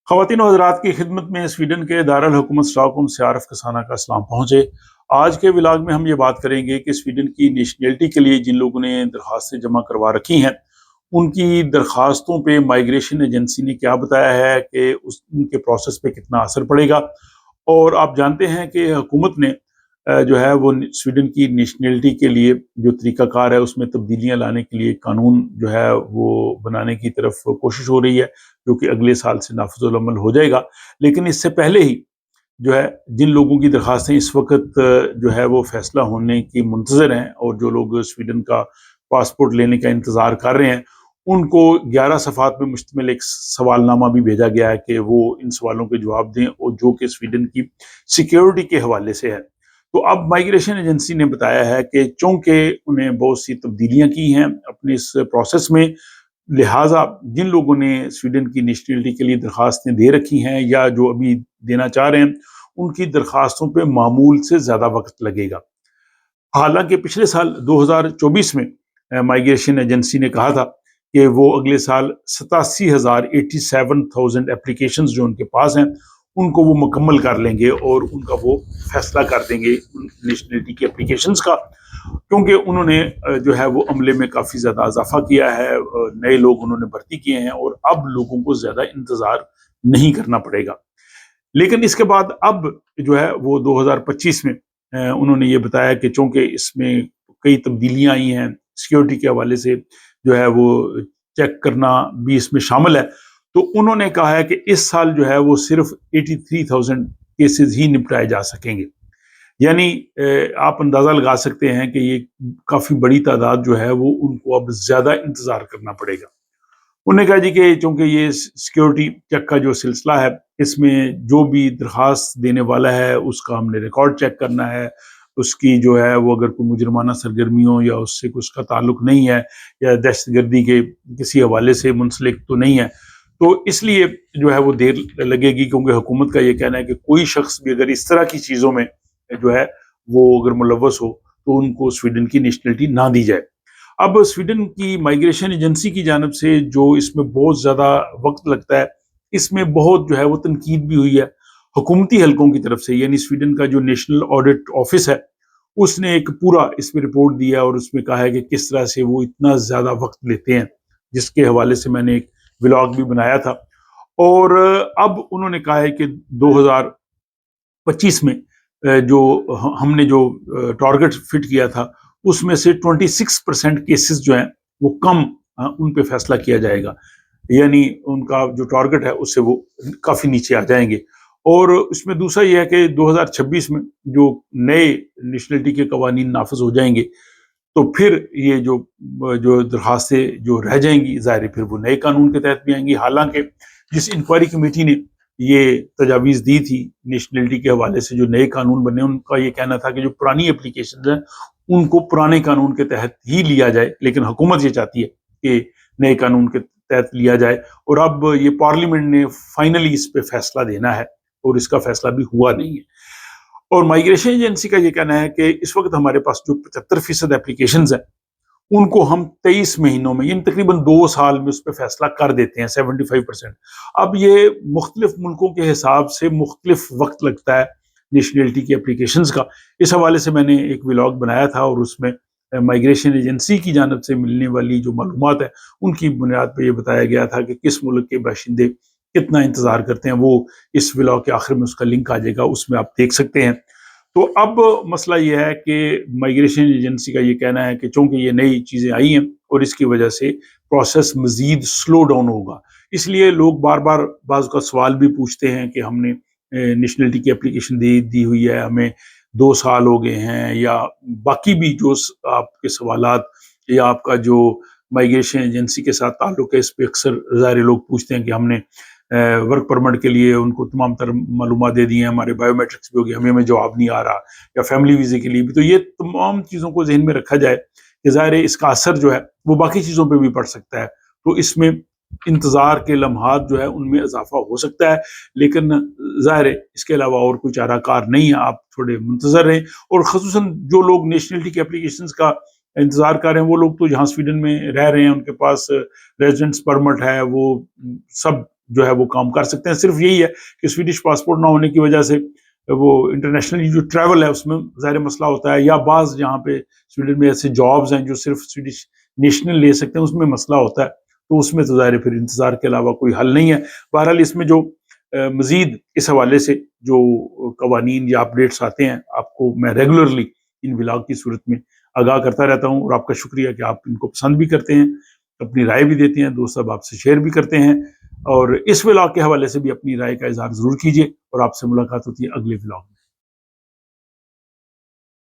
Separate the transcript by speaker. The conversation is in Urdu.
Speaker 1: خواتین و حضرات کی خدمت میں سویڈن کے دارالحکومت اسٹاکہولم سے عارف کسانہ کا سلام پہنچے۔ آج کے ولاگ میں ہم یہ بات کریں گے کہ سویڈن کی نیشنلٹی کے لیے جن لوگوں نے درخواستیں جمع کروا رکھی ہیں ان کی درخواستوں پہ مائیگریشن ایجنسی نے کیا بتایا ہے کہ ان کے پروسیس پہ کتنا اثر پڑے گا۔ اور آپ جانتے ہیں کہ حکومت نے جو ہے وہ سویڈن کی نیشنلٹی کے لیے جو طریقہ کار ہے اس میں تبدیلیاں لانے کے لیے قانون جو ہے وہ بنانے کی طرف کوشش ہو رہی ہے، جو کہ اگلے سال سے نافذ العمل ہو جائے گا۔ لیکن اس سے پہلے ہی جو ہے جن لوگوں کی درخواستیں اس وقت جو ہے وہ فیصلہ ہونے کی منتظر ہیں اور جو لوگ سویڈن کا پاسپورٹ لینے کا انتظار کر رہے ہیں ان کو 11 صفحات میں مشتمل ایک سوال نامہ بھی بھیجا گیا ہے کہ وہ ان سوالوں کے جواب دیں، اور جو کہ سویڈن کی سیکیورٹی کے حوالے سے ہے۔ تو اب مائیگریشن ایجنسی نے بتایا ہے کہ چونکہ انہیں بہت سی تبدیلیاں کی ہیں اپنے اس پروسیس میں، لہٰذا جن لوگوں نے سویڈن کی نیشنلٹی کے لیے درخواستیں دے رکھی ہیں یا جو ابھی دینا چاہ رہے ہیں ان کی درخواستوں پہ معمول سے زیادہ وقت لگے گا۔ حالانکہ پچھلے سال 2024 میں مائیگریشن ایجنسی نے کہا تھا کہ وہ اگلے سال 87,000 اپلیکیشنز جو ان کے پاس ہیں ان کو وہ مکمل کر لیں گے اور ان کا وہ فیصلہ کر دیں گے نیشنلٹی کی اپلیکیشنز کا، کیونکہ انہوں نے جو ہے وہ عملے میں کافی زیادہ اضافہ کیا ہے، نئے لوگ انہوں نے بھرتی کیے ہیں اور اب لوگوں کو زیادہ انتظار نہیں کرنا پڑے گا۔ لیکن اس کے بعد اب جو ہے وہ 2025 میں انہوں نے یہ بتایا کہ چونکہ اس میں کئی تبدیلیاں آئی ہیں، سیکیورٹی کے حوالے سے جو ہے وہ چیک کرنا بھی اس میں شامل ہے، تو انہوں نے کہا ہے کہ اس سال جو ہے وہ صرف 83,000 کیسز ہی نپٹائے جا سکیں گے۔ یعنی آپ اندازہ لگا سکتے ہیں کہ یہ کافی بڑی تعداد جو ہے وہ ان کو اب زیادہ انتظار کرنا پڑے گا۔ انہوں نے کہا جی کہ چونکہ یہ سیکیورٹی چیک کا جو سلسلہ ہے اس میں جو بھی درخواست دینے والا ہے اس کا ہم نے ریکارڈ چیک کرنا ہے، اس کی جو ہے وہ اگر کوئی مجرمانہ سرگرمی ہو یا اس سے اس کا تعلق نہیں ہے یا دہشت گردی کے کسی حوالے سے منسلک تو نہیں ہے، تو اس لیے جو ہے وہ دیر لگے گی، کیونکہ حکومت کا یہ کہنا ہے کہ کوئی شخص بھی اگر اس طرح کی چیزوں میں جو ہے وہ اگر ملوث ہو تو ان کو سویڈن کی نیشنلٹی نہ دی جائے۔ اب سویڈن کی مائیگریشن ایجنسی کی جانب سے جو اس میں بہت زیادہ وقت لگتا ہے، اس میں بہت جو ہے وہ تنقید بھی ہوئی ہے حکومتی حلقوں کی طرف سے، یعنی سویڈن کا جو نیشنل آڈٹ آفس ہے اس نے ایک پورا اس میں رپورٹ دیا اور اس میں کہا ہے کہ کس طرح سے وہ اتنا زیادہ وقت لیتے ہیں، جس کے حوالے سے میں نے ایک ولاگ بھی بنایا تھا۔ اور اب انہوں نے کہا ہے کہ 2025 میں جو ہم نے جو ٹارگٹ فٹ کیا تھا اس میں سے 26% کیسز جو ہیں وہ کم ان پہ فیصلہ کیا جائے گا، یعنی ان کا جو ٹارگٹ ہے اس سے وہ کافی نیچے آ جائیں گے۔ اور اس میں دوسرا یہ ہے کہ 2026 میں جو نئے نیشنلٹی کے قوانین نافذ ہو جائیں گے تو پھر یہ جو درخواستیں جو رہ جائیں گی ظاہر پھر وہ نئے قانون کے تحت بھی آئیں گی۔ حالانکہ جس انکوائری کمیٹی نے یہ تجاویز دی تھی نیشنلٹی کے حوالے سے جو نئے قانون بنے، ان کا یہ کہنا تھا کہ جو پرانی اپلیکیشنز ہیں ان کو پرانے قانون کے تحت ہی لیا جائے، لیکن حکومت یہ چاہتی ہے کہ نئے قانون کے تحت لیا جائے، اور اب یہ پارلیمنٹ نے فائنلی اس پہ فیصلہ دینا ہے اور اس کا فیصلہ بھی ہوا نہیں ہے۔ اور مائیگریشن ایجنسی کا یہ کہنا ہے کہ اس وقت ہمارے پاس جو 75% اپلیکیشنز ہیں ان کو ہم 23 مہینوں میں، یعنی تقریباً 2 سال میں اس پہ فیصلہ کر دیتے ہیں 75%۔ اب یہ مختلف ملکوں کے حساب سے مختلف وقت لگتا ہے نیشنلٹی کی اپلیکیشنز کا۔ اس حوالے سے میں نے ایک ولاگ بنایا تھا اور اس میں مائیگریشن ایجنسی کی جانب سے ملنے والی جو معلومات ہیں ان کی بنیاد پہ یہ بتایا گیا تھا کہ کس ملک کے باشندے کتنا انتظار کرتے ہیں۔ وہ اس ولاگ کے آخر میں اس کا لنک آ جائے گا، اس میں آپ دیکھ سکتے ہیں۔ تو اب مسئلہ یہ ہے کہ مائیگریشن ایجنسی کا یہ کہنا ہے کہ چونکہ یہ نئی چیزیں آئی ہیں اور اس کی وجہ سے پروسیس مزید سلو ڈاؤن ہوگا، اس لیے لوگ بار بار بعض کا سوال بھی پوچھتے ہیں کہ ہم نے نیشنلٹی کی اپلیکیشن دی ہوئی ہے، ہمیں 2 سال ہو گئے ہیں، یا باقی بھی جو آپ کے سوالات یا آپ کا جو مائیگریشن ایجنسی کے ساتھ تعلق ہے اس پہ اکثر ظاہر لوگ پوچھتے ہیں کہ ہم نے ورک پرمٹ کے لیے ان کو تمام تر معلومات دے دی ہیں، ہمارے بایو میٹرکس بھی ہو گئے، ہمیں جواب نہیں آ رہا، یا فیملی ویزے کے لیے بھی۔ تو یہ تمام چیزوں کو ذہن میں رکھا جائے کہ ظاہر ہے اس کا اثر جو ہے وہ باقی چیزوں پہ بھی پڑ سکتا ہے، تو اس میں انتظار کے لمحات جو ہے ان میں اضافہ ہو سکتا ہے، لیکن ظاہر ہے اس کے علاوہ اور کوئی چارہ کار نہیں ہے، آپ تھوڑے منتظر رہیں۔ اور خصوصاً جو لوگ نیشنلٹی کی اپلیکیشنز کا انتظار کر رہے ہیں وہ لوگ تو جہاں سویڈن میں رہ رہے ہیں، ان کے پاس ریزیڈنس پرمٹ ہے، وہ سب جو ہے وہ کام کر سکتے ہیں. صرف یہی ہے کہ سویڈش پاسپورٹ نہ ہونے کی وجہ سے وہ انٹرنیشنلی جو ٹریول ہے اس میں ظاہر مسئلہ ہوتا ہے, یا بعض جہاں پہ سویڈن میں ایسے جابز ہیں جو صرف سویڈش نیشنل لے سکتے ہیں, اس میں مسئلہ ہوتا ہے. تو اس میں تو ظاہر پھر انتظار کے علاوہ کوئی حل نہیں ہے. بہرحال اس میں جو مزید اس حوالے سے جو قوانین یا اپڈیٹس آتے ہیں, آپ کو میں ریگولرلی ان ولاگ کی صورت میں آگاہ کرتا رہتا ہوں. اور آپ کا شکریہ کہ آپ ان کو پسند بھی کرتے ہیں, اپنی رائے بھی دیتے ہیں, دوست صاحب آپ سے شیئر بھی کرتے ہیں. اور اس ولاگ کے حوالے سے بھی اپنی رائے کا اظہار ضرور کیجیے, اور آپ سے ملاقات ہوتی ہے اگلے ولاگ میں.